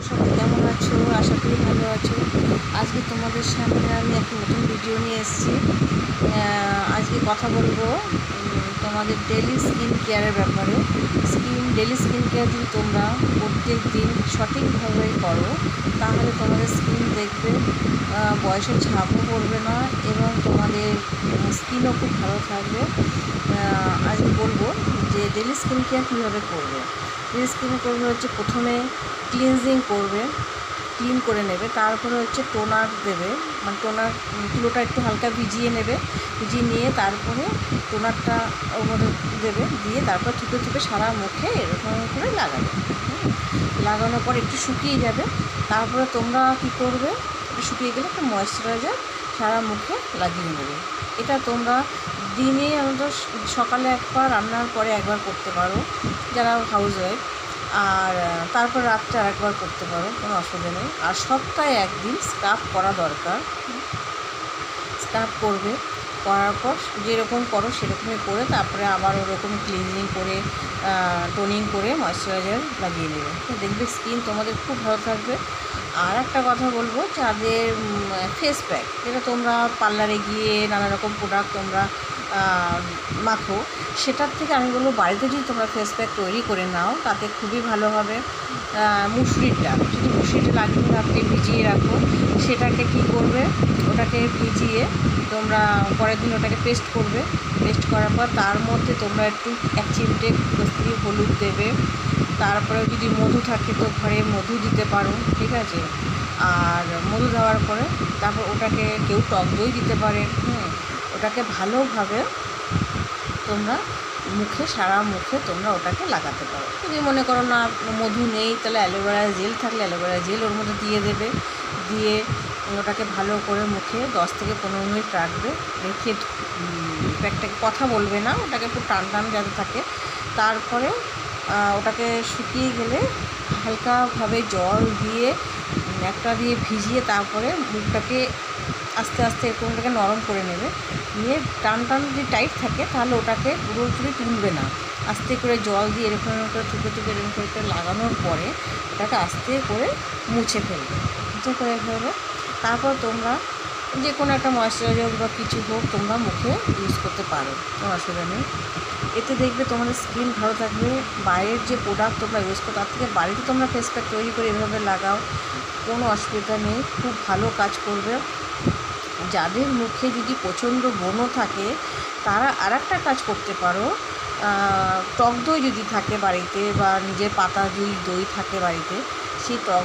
সবাই কেমন আছো? আশা করি ভালো আছো। আজকে তোমাদের সামনে আমি একটা নতুন ভিডিও নিয়ে এসেছি। আজকে কথা বলবো তোমাদের ডেইলি স্কিন কেয়ারের ব্যাপারে। ডেইলি স্কিন কেয়ার যদি তোমরা প্রত্যেক দিন সঠিকভাবে করো, তাহলে তোমাদের স্কিন দেখবে বয়সের ছাপও পড়বে না এবং তোমাদের স্কিনও খুব ভালো থাকবে। আজকে বলবো যে ডেইলি স্কিন কেয়ার কীভাবে করবে। ডেইলি স্কিন করবে হচ্ছে প্রথমে ক্লিনজিং করবে, ক্লিন করে নেবে, তারপরে হচ্ছে টোনার দেবে, মানে টোনার তুলোটা একটু হালকা ভিজিয়ে নেবে, ভিজিয়ে নিয়ে তারপরে টোনারটা ওর মধ্যে দেবে, দিয়ে তারপর থুপে থুপে সারা মুখে এরকম করে লাগাবে। লাগানোর পর একটু শুকিয়ে যাবে, তারপরে তোমরা কী করবে, একটু শুকিয়ে গেলে একটা ময়েশ্চারাইজার সারা মুখে লাগিয়ে নেবে। এটা তোমরা দিনে অন্তত সকালে একবার, রান্নার পরে একবার করতে পারো যারা হাউসওয়াইফ, আর তারপর রাত্রে আরেকবার করতে পারো, কোনো অসুবিধা নেই। আর সপ্তাহে একদিন স্ক্রাব করা দরকার। স্ক্রাব করবে, করার পর যেরকম করো সেরকমই করে তারপরে আবার ওরকম ক্লিনজিং করে টোনিং করে ময়েশ্চারাইজার লাগিয়ে নেবে। দেখবে স্কিন তোমাদের খুব ভালো থাকবে। আর একটা কথা বলবো, যাদের ফেস প্যাক, যেটা তোমরা পার্লারে গিয়ে নানা রকম প্রোডাক্ট তোমরা মাখো, সেটার থেকে আমি বলবো বাড়িতে যদি তোমরা ফেস প্যাক তৈরি করে নাও, তাতে খুবই ভালো হবে। মুসুরির ডাল, যদি মুসুরিটা লাগিয়ে রাত্রে ভিজিয়ে রাখো, সেটাকে কী করবে, ওটাকে ভিজিয়ে তোমরা পরের দিন ওটাকে পেস্ট করবে। পেস্ট করার পর তার মধ্যে তোমরা একটু 1 চিমটে কস্তুরি হলুদ দেবে। তারপরে যদি মধু থাকে তো ঘরে মধু দিতে পারো, ঠিক আছে। আর মধু দেওয়ার পরে তারপর ওটাকে কেউ টক দই দিতে পারে। ওটাকে ভালোভাবে তোমরা মুখে, সারা মুখে তোমরা ওটাকে লাগাতে পারো। যদি মনে করো না মধু নেই, তাহলে অ্যালোভেরা জেল থাকলে অ্যালোভেরা জেল ওর মধ্যে দিয়ে দেবে। দিয়ে ওটাকে ভালো করে মুখে 10 থেকে 15 মিনিট রাখবে। রেখে প্যাকটাকে কথা বলবে না, ওটাকে একটু টান টান যাতে থাকে। তারপরে ওটাকে শুকিয়ে গেলে হালকাভাবে জল দিয়ে একটা দিয়ে ভিজিয়ে তারপরে মুখটাকে আস্তে আস্তে এরকম ওটাকে নরম করে নেবে। নিয়ে টান টান যদি টাইট থাকে তাহলে ওটাকে পুরোপুরি তুলবে না, আস্তে করে জল দিয়ে এরকম করে থুপে থুপে এরকম করে লাগানোর পরে ওটাকে আস্তে করে মুছে ফেলবে। তারপর তোমরা যে কোনো একটা ময়েশ্চারাইজার বা কিছু হোক তোমরা মুখে ইউজ করতে পারো, কোনো অসুবিধা নেই। এতে দেখবে তোমাদের স্কিন ভালো থাকবে। বাইরের যে প্রোডাক্ট তোমরা ইউজ করো তার থেকে বাড়িতে তোমরা ফেস প্যাক তৈরি করে এভাবে লাগাও, কোনো অসুবিধা নেই, খুব ভালো কাজ করবে। যাদের মুখে যদি প্রচণ্ড ব্রণ থাকে তারা আর একটা কাজ করতে পারো, টক দই যদি থাকে বাড়িতে বা নিজের পাতা যদি দই থাকে বাড়িতে, সেই টক